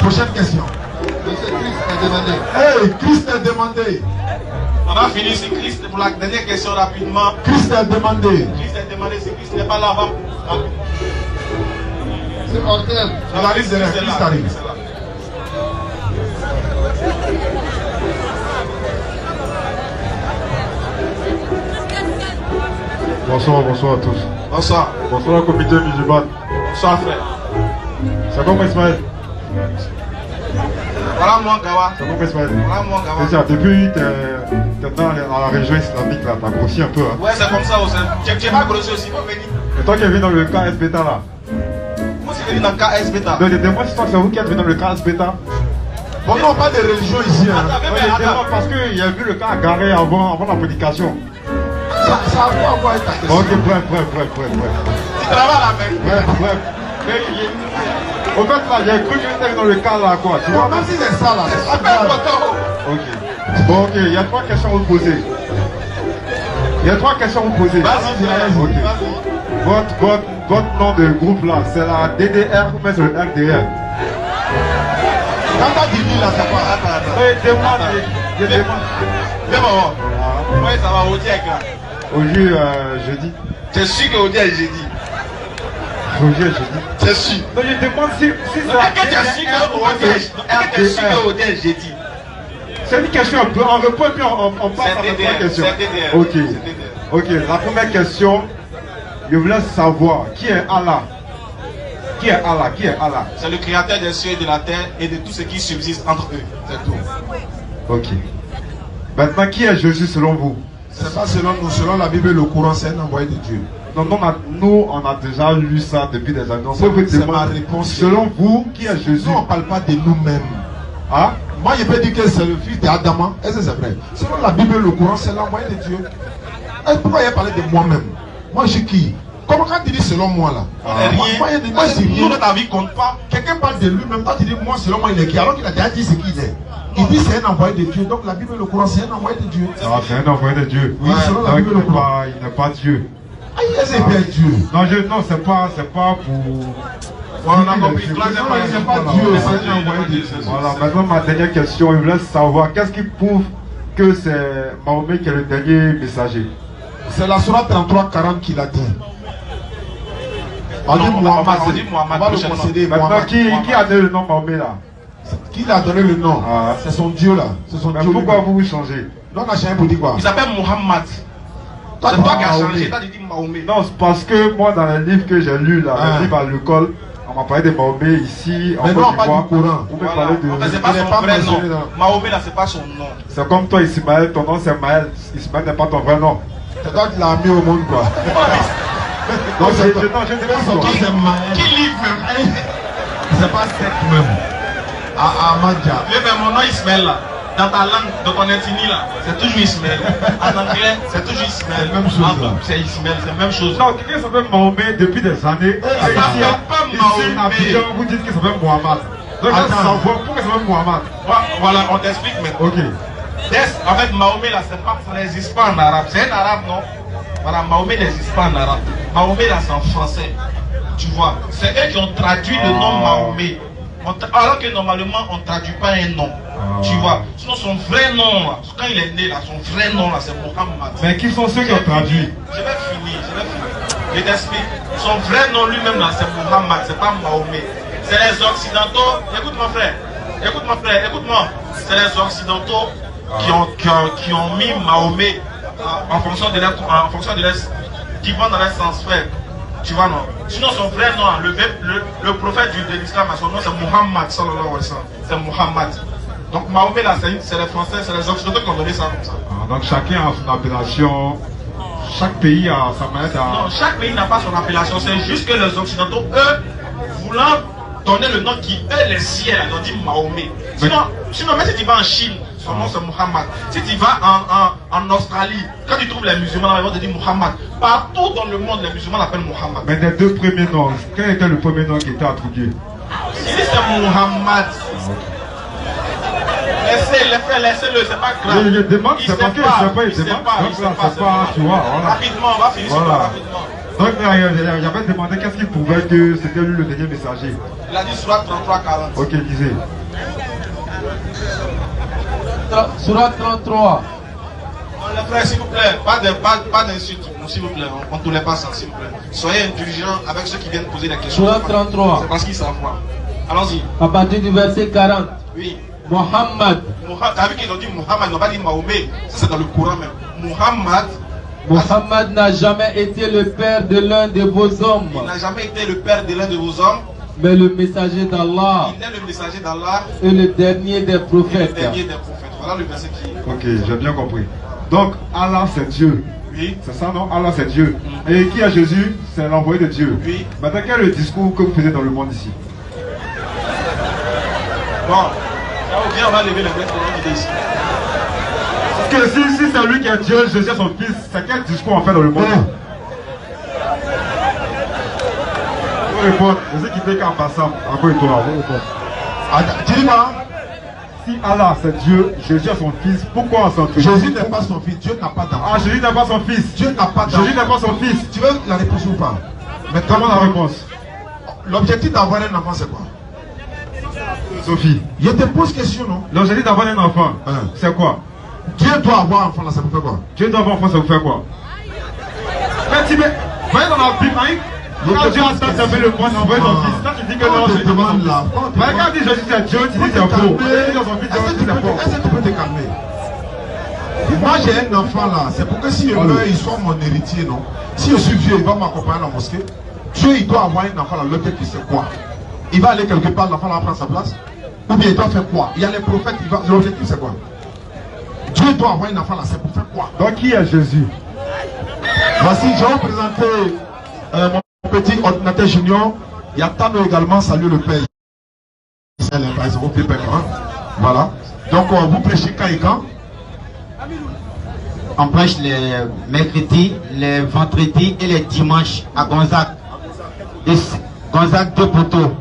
Prochaine question. Monsieur Christ a demandé. Hey, Christ a demandé. On va finir sur Christ pour la dernière question rapidement. Christ a demandé. Christ a demandé si Christ n'est pas là, va. C'est Ortel. On arrive derrière, Christ arrive. Bonsoir, bonsoir à tous. Bonsoir. Bonsoir comité musulman. Bonsoir frère. C'est comment Ismaël? Voilà mon gawa. C'est comment Ismaël? Voilà mon gawa. C'est ça, depuis t'es dans la région islamique là, t'as grossi un peu hein. Ouais, c'est comme ça aussi. Tu pas grossi aussi, faut venir. Et toi qui es venu dans le KS Beta là? Moi, c'est venu dans le KS Beta. Non, dis-moi si c'est vous qui êtes venu dans le KS Beta. Bon, non, pas de religion ici. Hein. Attends, Parce qu'il a vu le cas garé avant la prédication. Ça a quoi à voir avec ta question? Ok, bref. tu travailles là, mec. Bref. Au fait là, j'ai cru que j'étais dans le cas là quoi, tu vois. Même si c'est ça là, c'est pas Appelle grave. photo. Ok. Bon, ok, il y a 3 questions à vous poser. Vas-y, Ok. Votre nom de groupe là, c'est la DDR ou bien c'est le RDR? Quand t'as dit lui là, c'est pas. Attends. Je demande. Viens maman. Ouais, ça va au direct là. Aujourd'hui, jeudi. C'est sûr qu'au direct jeudi. Aujourd'hui, jeudi. C'est sûr. Donc je demande si c'est Est-ce que tu es sûr qu'au direct jeudi? C'est une question un peu, on répond et puis on passe à la première question. C'est Ok. DDR. Ok, la première question, je voulais savoir qui est Allah. Qui est Allah? C'est le créateur des cieux et de la terre et de tout ce qui subsiste entre eux. C'est tout. Ok. Maintenant, qui est Jésus selon vous? C'est pas selon nous, selon la Bible, le courant, c'est un envoyé de Dieu. Non, nous, on a déjà lu ça depuis des années. On peut vous C'est ma demander, réponse. selon vous, qui est Jésus? Nous, on ne parle pas de nous-mêmes. Hein? Moi, je peux dire que c'est le fils d'Adam. Est-ce que c'est vrai? Selon la Bible, le courant, c'est l'envoyé de Dieu. Et pourquoi il a parlé de moi-même? Moi, je suis qui? Comment quand tu dis selon moi là? Moi, je dis Nous, rien. ta vie compte pas. Quelqu'un parle de lui-même, toi tu dis moi selon moi il est qui? Alors qu'il a déjà dit ce qu'il est. Il dit c'est un envoyé de Dieu. Donc la Bible, le courant, c'est un envoyé de Dieu. Ah, c'est un envoyé de Dieu. Oui, selon la Donc, Bible, le courant. il n'est pas Dieu. Ah, il est bien Dieu. Non, c'est pas pour... On a compris. C'est pas Dieu, c'est un envoyé de Dieu. Voilà, maintenant ma dernière question, je voulais savoir qu'est-ce qui prouve que c'est Mahomet qui est le dernier messager? C'est la Sourate 33-40 qu'il a dit. On dit Non, Muhammad. on dit Muhammad On va le prochainement. concéder Maintenant, Muhammad. qui a donné le nom Mahomet là? Qui lui a donné le nom? Ah. C'est son Dieu là. C'est son Mais Dieu. pourquoi lui-même. vous changez? Non, on a changé pour dire quoi? Il s'appelle Muhammad. Toi, C'est tu toi parles qui as Mahomet. changé. Toi, tu dis Mahomet. Non, c'est parce que moi dans les livres que j'ai lus là, Ah. les livres à l'école, on m'a parlé de Mahomet ici, en Mais Côte non, on parle d'Ivoire. du Coran. On peut Voilà. parler En fait, de... c'est pas Il est son pas vrai nom. mentionné dans- Mahomet, là, c'est pas son nom. C'est comme toi Ismaël, ton nom c'est Maël. Ismaël n'est pas ton vrai nom. C'est toi qui l'as mis au monde quoi. Non, je c'est dis pas son ça. qui c'est Maël. Qui livre même? C'est pas sec même. À Amadja. Mais mon nom Ismaël là. Dans ta langue, dans ton ethnie là, c'est toujours Ismaël. En anglais, c'est toujours Ismaël. C'est la même chose, En là. groupe, c'est Ismaël, c'est la même chose. Non, quelqu'un s'appelle Mahomet depuis des années. Et ça ici, s'appelle pas ici, Mahomet. à Abidjan, vous dites qu'il s'appelle Mohamed. Donc, je veux Attends. savoir pourquoi il s'appelle Mohamed. Voilà, on t'explique maintenant. Ok. En fait, Mahomet là, ça n'existe pas en arabe. C'est un arabe, non? Voilà, Mahomet n'existe pas en arabe. Mahomet là, c'est en français. Tu vois, c'est eux qui ont traduit le nom Mahomet. Alors que normalement, on ne traduit pas un nom. Tu vois, sinon son vrai nom là, quand il est né là, son vrai nom là, c'est Mohamed. Mais qui sont ceux qui ont traduit? Je vais finir. Je t'explique. Son vrai nom lui-même là, c'est Mohamed, c'est pas Mahomet. C'est les Occidentaux. Écoute mon frère. Écoute-moi. C'est les Occidentaux qui ont mis Mahomet en fonction de leur qui vont dans leur sens frère. Tu vois non? Sinon son vrai nom, le prophète de l'islam, son nom c'est Muhammad sallallahu alayhi wa sallam. C'est Muhammad. Donc Mahomet là, c'est les Français, c'est les Occidentaux qui ont donné ça comme ça. Ah, donc chacun a son appellation. Chaque pays a sa manière à... Non, chaque pays n'a pas son appellation. C'est juste que les Occidentaux, eux, voulant donner le nom qui eux les siens, ils ont dit Mahomet. Sinon, même si tu vas en Chine, son nom c'est Muhammad. Si tu vas en Australie, quand tu trouves les musulmans, ils vont te dire Muhammad. Partout dans le monde, les musulmans l'appellent Muhammad. Mais les deux premiers noms, quel était le premier nom qui était attribué? Si c'est Muhammad, laissez-le, c'est pas grave. Je demande, c'est parce que je sais pas, il sait pas, tu vois, voilà. Rapidement, on va finir sur ça rapidement. Donc, j'avais demandé qu'est-ce qui prouvait que c'était lui le dernier messager. Il a dit Surat 33-40. Ok, disais. Surat 33. Les frères, s'il vous plaît, pas d'insultes, s'il vous plaît. On ne tourne pas ça, s'il vous plaît. Soyez indulgents avec ceux qui viennent poser des questions. Surat 33. C'est parce qu'ils savent quoi. Allons-y. À partir du verset 40. Oui. Mohammed. T'as vu qu'ils ont dit Muhammad, ils n'ont pas dit Mahomet. Ça, c'est dans le Coran même. Mohammed n'a jamais été le père de l'un de vos hommes. Il n'a jamais été le père de l'un de vos hommes. Mais le messager d'Allah. Il est le messager d'Allah. Et le dernier des prophètes. Le dernier des prophètes. Voilà le verset qui. Ok, j'ai bien compris. Donc, Allah c'est Dieu. Oui. C'est ça, non? Allah c'est Dieu. Et qui est Jésus? C'est l'envoyé de Dieu. Oui. Maintenant, quel est le discours que vous faisiez dans le monde ici? Bon, on va lever le maître de ici. Parce que si c'est lui qui est Dieu, Jésus est son fils, c'est quel discours on fait dans le monde? Vous répondez, je sais qu'il fait qu'en passant. Encore une fois, vous répondez. Tu dis quoi? Si Allah c'est Dieu, Jésus est son fils, pourquoi on s'entraîne? Jésus n'est pas son fils, Dieu n'a pas d'enfant. Ah, Jésus n'est pas son fils. Dieu n'a pas d'enfant. Jésus n'est pas son fils. Tu veux la réponse ou pas? Mais comment la réponse? L'objectif d'avoir un enfant, c'est quoi? Sophie. Je te pose question, non? L'objectif d'avoir un enfant, c'est quoi? Dieu doit avoir un enfant, là, ça vous fait quoi? Dieu doit avoir un enfant, ça vous fait quoi? Mais tu voyez dans la Bible, hein? Quand Dieu a fait le point, envoyé son fils. Là, tu dis que non, Jésus n'est pas son fils. Mais quand tu dis Jésus c'est Dieu, tu dis c'est faux. Est-ce que tu peux te calmer? Moi j'ai un enfant là, c'est pour que si je meurs, il soit mon héritier, non? Si je suis vieux, il va m'accompagner à la mosquée. Dieu, il doit avoir un enfant là, l'objectif c'est quoi? Il va aller quelque part, l'enfant va prendre sa place? Ou bien il doit faire quoi? Il y a les prophètes, l'objectif c'est quoi? Dieu doit avoir un enfant là, c'est pour faire quoi? Donc qui est Jésus? Voici, je vais vous présenter mon petit ordinateur junior. Il y a Tano également, salut le père. Voilà. Donc vous prêchez quand et quand? On prêche les mercredis, les vendredis et les dimanches à Gonzague. Gonzague de Poto,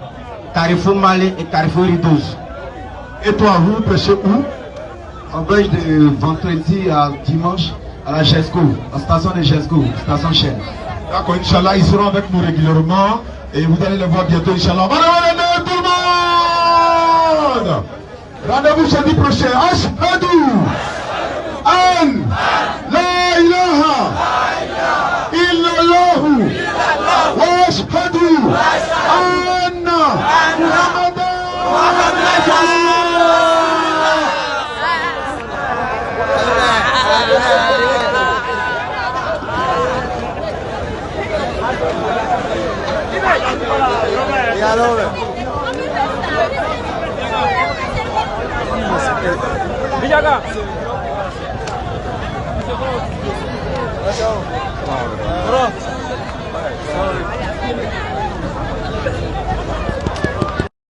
Carrefour Malais et Carrefour Ridouze. Et toi, vous prêchez où? On prêche de vendredi à dimanche à la GESCO, la station de GESCO, station chaîne. D'accord, Inch'Allah, ils seront avec nous régulièrement et vous allez les voir bientôt, Inch'Allah. Rendez-vous tout le monde! Rendez-vous jeudi prochain. Ashhadu an la ilaha illallah wa ashhadu anna Muhammadan Dijaga.